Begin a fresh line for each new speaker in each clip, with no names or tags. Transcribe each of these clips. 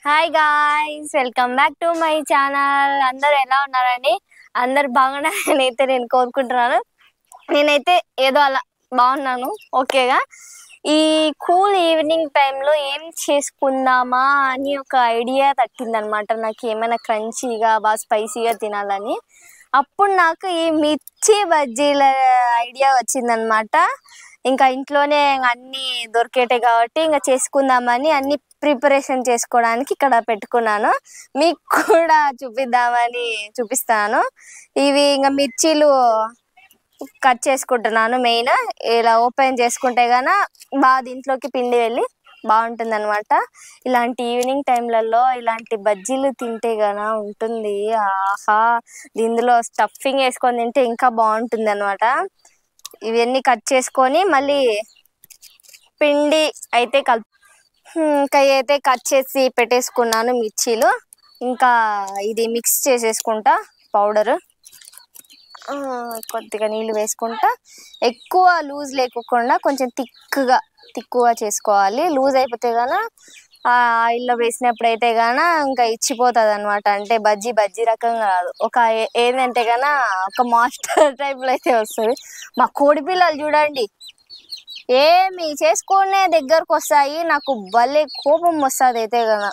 Hi guys, welcome back to my channel. అందరు ఎలా ఉన్నారండి? అందరు బాగున్నారని అయితే నేను కోరుకుంటున్నాను. నేనైతే ఏదో అలా బాగున్నాను, ఓకేగా. ఈ కూల్ ఈవినింగ్ టైంలో ఏం చేసుకుందామా అని ఒక ఐడియా తట్టిందనమాట. నాకు ఏమైనా క్రంచీగా బాగా స్పైసీగా తినాలని. అప్పుడు నాకు ఈ మిర్చి బజ్జీల ఐడియా వచ్చిందనమాట. ఇంకా ఇంట్లోనే అన్నీ దొరికేటాయి కాబట్టి ఇంకా చేసుకుందామని అన్ని ప్రిపరేషన్ చేసుకోవడానికి ఇక్కడ పెట్టుకున్నాను. మీకు కూడా చూపిద్దామని చూపిస్తాను. ఇవి ఇంకా మిర్చీలు కట్ చేసుకుంటున్నాను. మెయిన్ ఇలా ఓపెన్ చేసుకుంటే గాన బాగా దీంట్లోకి పిండి వెళ్ళి బాగుంటుంది అనమాట. ఇలాంటి ఈవినింగ్ టైంలలో ఇలాంటి బజ్జీలు తింటే గాన ఉంటుంది. ఆహా, ఇందులో స్టఫింగ్ వేసుకొని తింటే ఇంకా బాగుంటుంది అనమాట. ఇవన్నీ కట్ చేసుకొని మళ్ళీ పిండి అయితే ఇంకా అయితే కట్ చేసి పెట్టేసుకున్నాను మిర్చీలు. ఇంకా ఇది మిక్స్ చేసేసుకుంటా పౌడర్. కొద్దిగా నీళ్ళు వేసుకుంటా. ఎక్కువ లూజ్ లేకుండా కొంచెం తిక్కుగా చేసుకోవాలి. లూజ్ అయిపోతే గాన ఆయిల్లో వేసినప్పుడు అయితే గాన ఇంకా ఇచ్చిపోతుంది అనమాట. అంటే బజ్జీ రకంగా కాదు, ఒక ఏంటంటే గాన ఒక మాస్టర్ టైప్లో అయితే వస్తుంది. మా కోడి పిల్లలు చూడండి, ఏమి చేసుకునే దగ్గరకు వస్తాయి. నాకు భలే కోపం వస్తుంది అయితే కదా.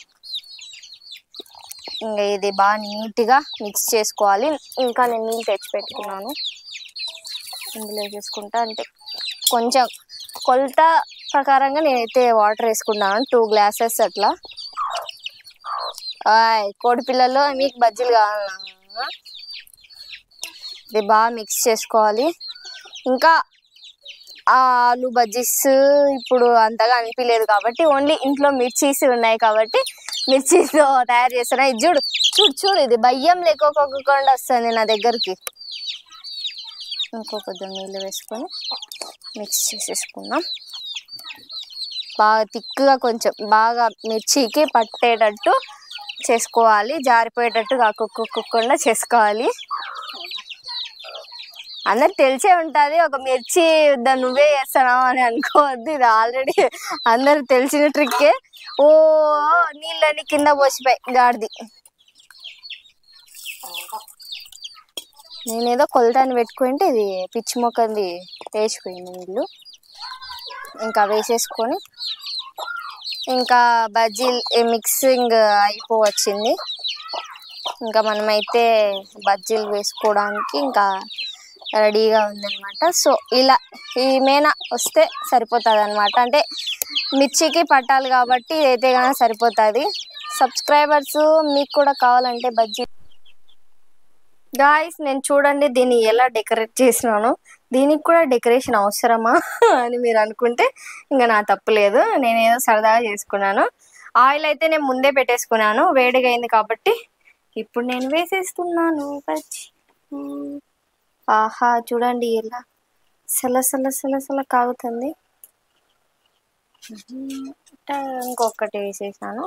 ఇంకా ఇది బాగా నీట్గా మిక్స్ చేసుకోవాలి. ఇంకా నేను నీళ్ళు తెచ్చిపెట్టుకున్నాను, ఇందులో వేసేసుకుంటా. అంటే కొంచెం కొలత ప్రకారంగా నేనైతే వాటర్ వేసుకున్నాను, 2 గ్లాసెస్ అట్లా. కోడి పిల్లలు మీకు బజ్జీలు కావాలన్నా ఇది బాగా మిక్స్ చేసుకోవాలి. ఇంకా ఆలు బజ్జీస్ ఇప్పుడు అంతగా అనిపించలేదు కాబట్టి ఓన్లీ ఇంట్లో మిర్చీస్ ఉన్నాయి కాబట్టి మిర్చీతో తయారు చేస్తున్నా. ఇది చూడు ఇది భయం లేకోకుండా వస్తుంది నా దగ్గరికి. కొద్దిగా నీళ్ళు వేసుకొని మిక్స్ చేసేసుకున్నాం. బాగా తిక్కుగా కొంచెం బాగా మిర్చికి పట్టేటట్టు చేసుకోవాలి, జారిపోయేటట్టు కాకుండా చేసుకోవాలి. అందరికి తెలిసే ఉంటుంది, ఒక మిర్చి నువ్వే చేస్తున్నావు అని అనుకోవద్దు. ఇది ఆల్రెడీ అందరికి తెలిసిన ట్రిక్కే. నీళ్ళని కింద పోసిపోయి గాడిది. నేనేదో కొలతాన్ని పెట్టుకుంటే ఇది పిచ్చి మొక్కంది వేసిపోయింది నీళ్ళు. ఇంకా వేసేసుకొని ఇంకా బజ్జీ మిక్సింగ్ అయిపోవచ్చింది. ఇంకా మనమైతే బజ్జీలు వేసుకోవడానికి ఇంకా రెడీగా ఉందన్నమాట. సో ఇలా ఏమైనా వస్తే సరిపోతుంది అనమాట. అంటే మిర్చికి పట్టాలి కాబట్టి ఇదైతే కనుక సరిపోతుంది. సబ్స్క్రైబర్స్ మీకు కూడా కావాలంటే బజ్జీ గాయ్స్, నేను చూడండి దీన్ని ఎలా డెకరేట్ చేసినాను. దీనికి కూడా డెకరేషన్ అవసరమా అని మీరు అనుకుంటే ఇంకా నా తప్పులేదు. నేనేదో సరదాగా చేసుకున్నాను. ఆయిల్ అయితే నేను ముందే పెట్టేసుకున్నాను, వేడిగా అయింది కాబట్టి ఇప్పుడు నేను వేసేస్తున్నాను బజ్జీ. ఆహా, చూడండి ఎలా సల కాగుతుంది. ఇంకొకటి వేసేసాను.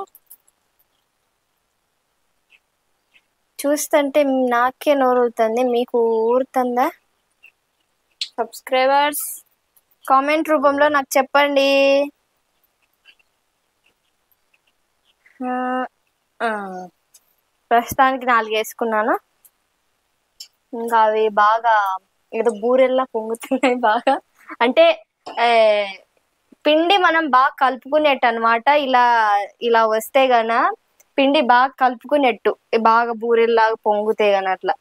చూస్తుంటే నాకే నోరుతుంది, మీకు ఊరుతుందా? సబ్స్క్రైబర్స్ కామెంట్ రూపంలో నాకు చెప్పండి. ప్రస్తుతానికి 4 వేసుకున్నాను. ఇంకా అవి బాగా ఏదో బూరెల్లా పొంగుతున్నాయి బాగా. అంటే పిండి మనం బాగా కలుపుకునేట్టు అనమాట. ఇలా వస్తే గన పిండి బాగా కలుపుకునేట్టు బాగా బూరెల్లాగా పొంగుతాయి గన అట్లా.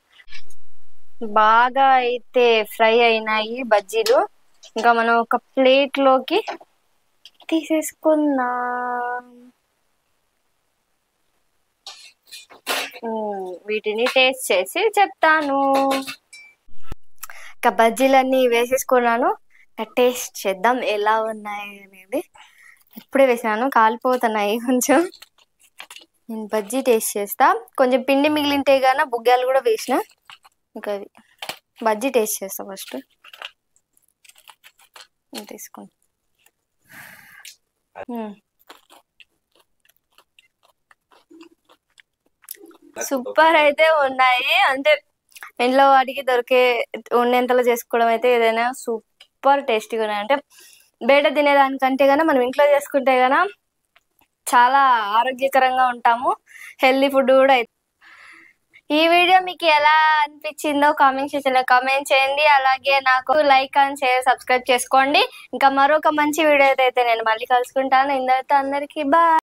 బాగా అయితే ఫ్రై అయినాయి బజ్జీలు. ఇంకా మనం ఒక ప్లేట్లోకి తీసేసుకుందాం. వీటిని టేస్ట్ చేసి చెప్తాను. ఇంకా బజ్జీలన్నీ వేసేసుకున్నాను. టేస్ట్ చేద్దాం ఎలా ఉన్నాయి అనేది. ఇప్పుడే వేసాను, కాలిపోతున్నాయి కొంచెం. నేను బజ్జీ టేస్ట్ చేస్తా. కొంచెం పిండి మిగిలింటే గాన బుగ్గాలు కూడా వేసిన. ఇంకా అది బజ్జీ టేస్ట్ చేస్తా ఫస్ట్. తీసుకోండి. సూపర్ అయితే ఉన్నాయి. అంటే ఇంట్లో వాటికి ఉన్నంతలో చేసుకోవడం అయితే ఏదైనా సూపర్ టేస్టీగా ఉన్నాయి. అంటే బయట తినేదానికంటే గాన మనం ఇంట్లో చేసుకుంటే గాన చాలా ఆరోగ్యకరంగా ఉంటాము, హెల్దీ ఫుడ్ కూడా. ఈ వీడియో మీకు ఎలా అనిపించిందో కామెంట్ సెక్షన్ లో కామెంట్ చేయండి. అలాగే నాకు లైక్ అండ్ షేర్ సబ్స్క్రైబ్ చేసుకోండి. ఇంకా మరొక మంచి వీడియో అయితే నేను మళ్ళీ కలుసుకుంటాను. ఇంతటితో అందరికీ బాయ్.